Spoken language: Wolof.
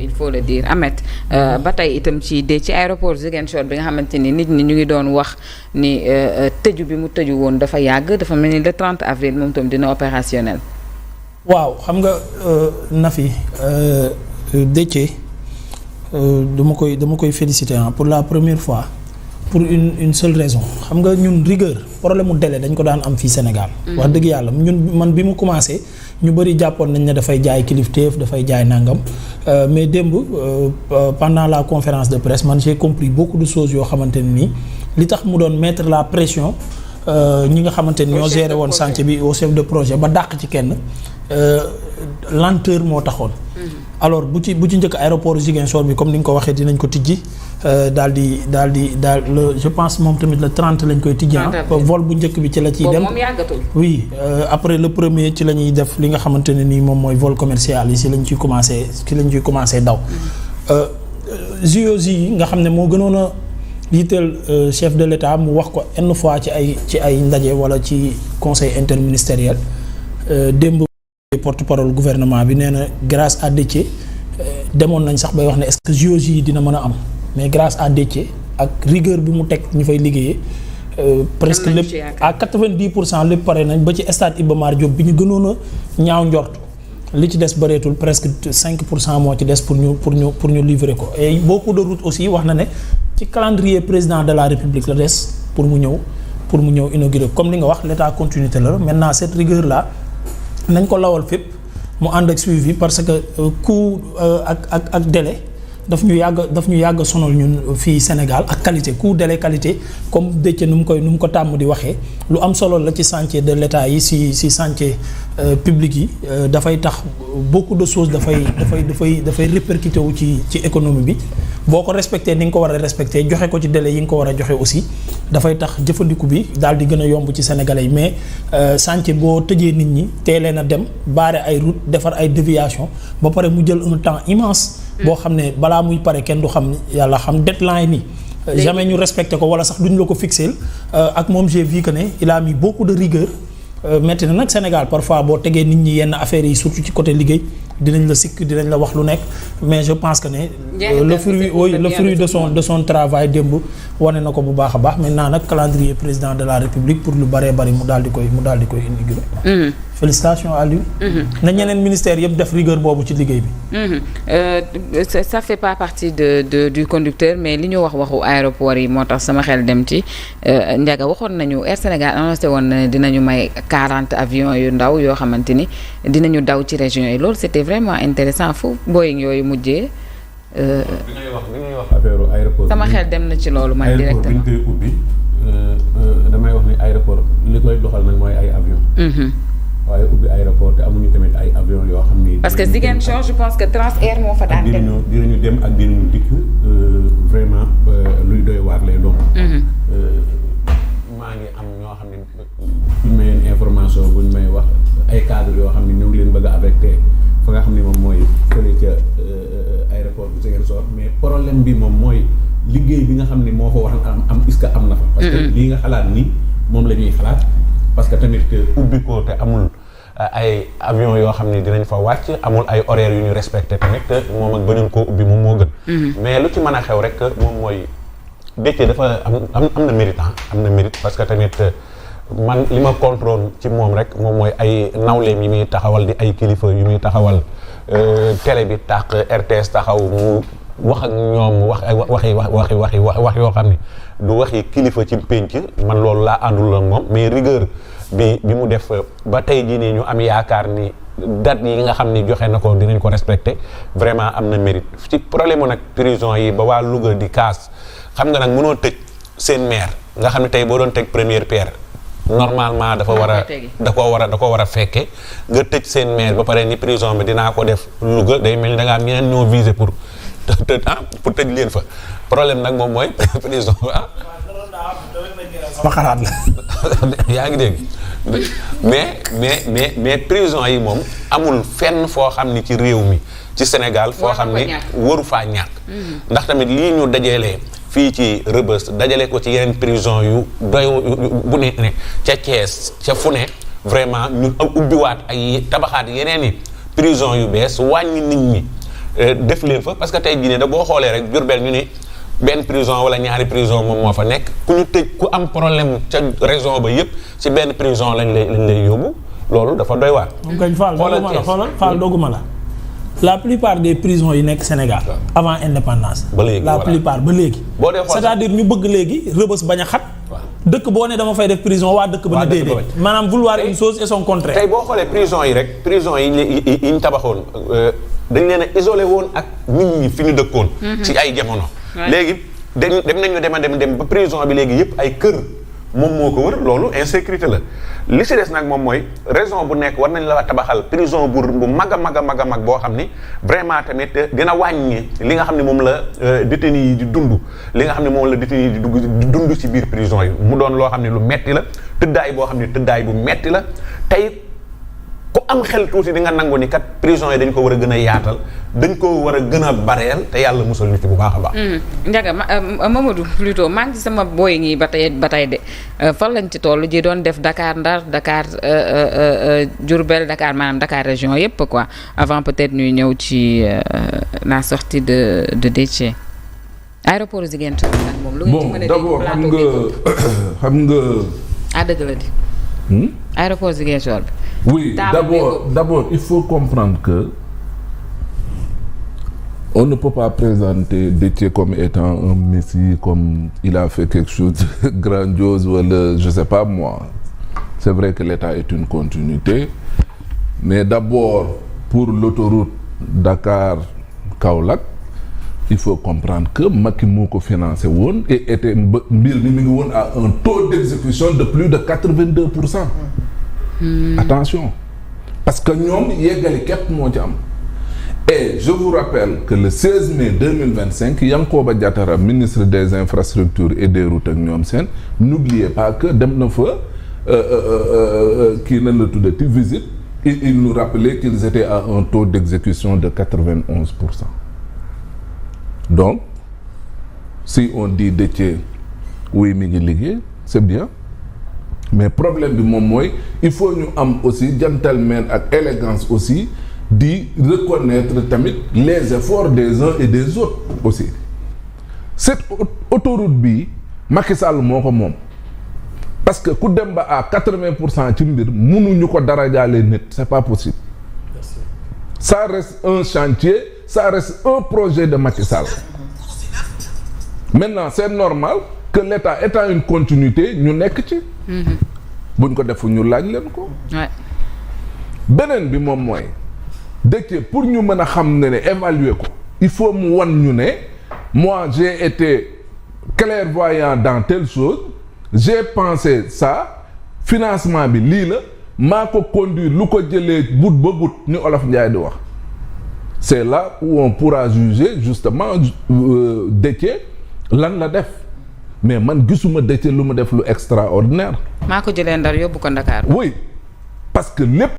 il faut le dire Ahmed ba tey itam ci aéroport Ziguinchor bi nga xamante ni nit ñi ñu ngi doon wax ni tëju bi mu tëju woon dafa yàgg dafa mel ni le 30 avril moom itam dina opérationnel. waaw xam nga Nafi Déthié dama koy féliciter pour la première fois pour une seule raison xam nga ñun rigueur problème mu délai dañ ko daan am fii Sénégal. wax dëgg yàlla ñun man bi mu commencé ñu bëri jàppoon nañ ne dafay jaay kilifteef dafay jaay nangam mais démb pendant la conférence de presse man j'ai compris beaucoup de choses yoo xamante ne nii li tax mu doon mettre la pression ñi nga xamante ni ñoo géré woon chantier bi au chef de projet ba dàq ci kenn lenteur moo taxoon. alors bu ci njëkk aéroport Ziguinchor bi comme ni nga ko waxee dinañ ko tijji daal je pense moom tamit le 30 lañ koy tijji vol bu njëkk bi ci la ciy dem moom yàggatul. oui après le premier ci la ñuy def li nga xamante ne nii moom mooy vol commercial yi si lañ ciy commencé daw. JOJ yi nga xam ne moo gënoon a yitteel chef de l'État mu wax ko une fois ci ay ndaje wala ci conseil interministériel démb. porte-parole gouvernement bi nee na grâce à Déthié demoon nañ sax bay wax ne est-ce que JOJ yi dina mën a am mais grâce à Déthié ak rigueur bi mu teg ñu fay liggéeyee presque lépp à 90% lépp pare nañ ba ci stade Iba Mar Diop bi ñu gënoon a ñaaw njort li ci des bëreetul presque 5% moo ci des pour ñu livrer ko et beaucoup de routes aussi wax na ne ci calendrier président de la République la des pour mu ñëw inaugurer comme li nga wax l'état continuité la maintenant cette rigueur là nañ ko lawal fépp mu ànd ak suivi parce que coût ak délai daf ñu yàgg sonal ñun fii Sénégal ak qualité coût délai qualité comme Déthié nu mu ko tàmm di waxee lu am solo la ci chantier de l'État yi si chantier public yi dafay tax beaucoup de choses dafay répercuté wu ci économie bi boo ko respecté ni nga ko war a respecté joxe ko ci délai yi nga ko war a joxe aussi dafay tax jëfandiku bi daal di gën a yomb ci Sénégalais yi mais chantier boo tëjee nit ñi teelee na dem baare ay route defar ay déviation ba pare mu jël un temps immense boo xam ne balaa muy pare kenn du xam yàlla xam deadline yi jamais ñu respecté ko wala sax duñ la ko fixeel ak moom j'ai vu que ne il a mis beaucoup de rigueur metti na nag Sénégal parfois boo tegee nit ñi yenn affaires yi surtout ci côté liggéey dinañ la sikk dinañ la wax lu nekk mais je pense que ne le fruit de son travail démb wane na ko bu baax a baax maintenant nag calendrier président de la République pour lu bëree bëri mu daal di koy inaugurer. Félicitations à lui. na ñeneen ministère yëpp def rigueur boobu ci liggéey bi. ça fait pas partie du conducteur mais li ñu waxu aéroport yi moo tax sama xel dem ci Ndiaga waxoon nañu Air Sénégal annoncé woon na dinañu may 40 avions yu ndaw yoo xamante ni dinañu daw ci région yi loolu c'était vraiment intéressant fu Boeing yooyu mujjee. bi ngay wax affaire aéroport. sama xel dem na ci loolu man directement aéroport bi ñu koy ubbi damay wax ni aéroport li koy doxal nag mooy ay avions. waaye ubbi aéroport te amuñu tamit ay avions yoo xam ni. parce que Ziguinchor je pense que Transair moo fa daan dem. dinañu dem ak dinañu dikk vraiment luy doy waar lay doon. maa ngi am ñoo xam ne buñ may information buñ may wax ay cadres yoo xam ne ñoo ngi leen bëgg a affecté fa nga xam ne moom mooy fële ca aéroport bu Ziguinchor mais problème bi moom mooy liggéey bi nga xam ne moo fa war a am est-ce que am na fa. parce que lii nga xalaat ni moom la ñuy xalaat. parce que tamit ubbi ko te amul ay avion yoo xam ne dinañ fa wàcc amul ay horaires yu ñu respecté tamit moom ak bañun koo ubbi moom moo gën. mais lu ci mën a xew rek moom mooy Déthié dafa am na mérite am na mérite parce que tamit man li ma contrôle ci moom rek moom mooy ay nawleem yi muy taxawal di ay kilifa yu muy taxawal télé bi tàq RTS taxaw mu wax ak ñoom wax yoo xam ne du waxi kilifa ci pénc man loolu laa àndul ak moom mais rigueur bi mu def ba tey jii nii ñu am yaakaar ni date yi nga xam ni joxe na ko dinañ ko respecté vraiment am na mérite ci problème nag prison yi ba waa Louga di kaas xam nga nag mënoo tëj seen maire nga xam ne tey boo doon teg première pierre normalement da ko war a fekke nga tëj seen maire ba pare ni prison bi dinaa ko def Louga day mel ni da ngaa am ñeneen ñoo visé pour tëj leen fa problème nag moom mooy prison sama xalaat la yaa ngi dégg mais prison yi moom amul fenn foo xam ni ci réew mi ci Sénégal foo xam ni waru faa ñàkk ndax tamit lii ñu dajalee fii ci Rebeuss dajale ko ci yeneen prison yu doy bu ne ca Thiès ca fu ne vraiment ñu ubbiwaat ay tabaxaat yeneen i prison yu bees wàññi nit ñi def leen fa parce que tey jii ne da boo xoolee rek Diourbel ñu ni benn prison wala ñaari prison moom moo fa nekk ku ñu tëj ku am problème ca région ba yëpp ci benn prison lañ lay yóbbu loolu dafa doy waar. moom kañ Fall dogguma la la plupart des prisons yi nekk Sénégal avant indépendance ba léegi la plupart ba léegi boo dee xool c'est-à-dire ñu bëgg léegi Rebeuss bañ a xat dëkk boo ne dama fay def prison waa dëkk ba na déedéet maanaam vouloir une chose et son contraire. tey boo xoolee prison yi rek prison yi ñu tabaxoon dañ leen a isolé woon ak nit ñi fi ñu dëkkoon ci ay jamono léegi dem nañu dem ba prison bi léegi yëpp ay kër moom moo ko wër loolu insécurité la li si des nag moom mooy raison bu nekk war nañ la tabaxal prison bu mag a mag boo xam ni vraiment tamit dina wàññi li nga xam ne moom la détenu yi di dund li nga xam ne moom la détenu yi di dund ci biir prison yi mu doon loo xam ne lu metti la tëddaay boo xam ne tëddaay bu metti la tey ku am xel tuuti di nga nangu ni kat prison yi dañ ko war a gën a yaatal dañ ko war a gën a bareel te yàlla musal ñu ci bu baax a baax. Ndiaga Mamadou plutôt maa ngi ci sama booy ngi ba tey de fan lañ ci toll ji doon def Dakar Ndar Dakar Diourbel Dakar maanaam Dakar région yépp quoi avant peut-être ñuy ñëw ci la sortie de Déthié. aéroport Ziguinchor nag moom. lu ngeen ci mën a d'abord xam nga. ah dëgg la di. aéroport Ziguinchor bi. Oui, d'abord, il faut comprendre que on ne peut pas présenter Déthié comme étant un messie, comme il a fait quelque chose de grandiose, ou je sais pas moi. C'est vrai que l'État est une continuité, mais d'abord, pour l'autoroute Dakar-Kaolack, il faut comprendre que Macky moo ko financé woon et était mbir mi ngi woon à un taux d'exécution de plus de 82%. Attention, parce que ñoom yeggali képp moo ci am. Et je vous rappelle que le 16 mai 2025 Yankoba Diattara, ministre des infrastructures et des routes ak ñoom seen, n'oubliez pas que dem na fa kii nañ la tuddati visite, il nous rappelait qu'ils étaient à un taux d'exécution de 91%. Donc si on dit Déthié oui mi ngi liggéey, c'est bien. Mais problème bi moom mooy il faut ñu am aussi gentleman ak élégance aussi di reconnaître tamit les efforts des uns et des autres aussi. Cette autoroute bi Macky Sall moo ko moom parce que ku dem ba à 80% ci mbir mënuñu ko darajaale nit, c'est pas possible. Ça reste un chantier, ça reste un projet de Macky Sall. Maintenant c'est normal que l'État étant une continuité ñu nekk ci. buñ ko defu ñu laaj leen ko. beneen bi moom mooy Déthié pour ñu mën a xam ne évaluer ko il faut mu wan ñu ne moi j'ai été clairvoyant dans telle chose, j'ai pensé ça, financement bi lii la maa ko conduire lu ko jëlee bout ba bout ni Olof Njaay di wax. C'est là où on pourra juger justement Déthié lan la def. Mais man gisuma Déthié lu mu def lu extraordinaire. maa ko jëlee Ndar yóbbu ko Ndakaar. Oui, parce que lépp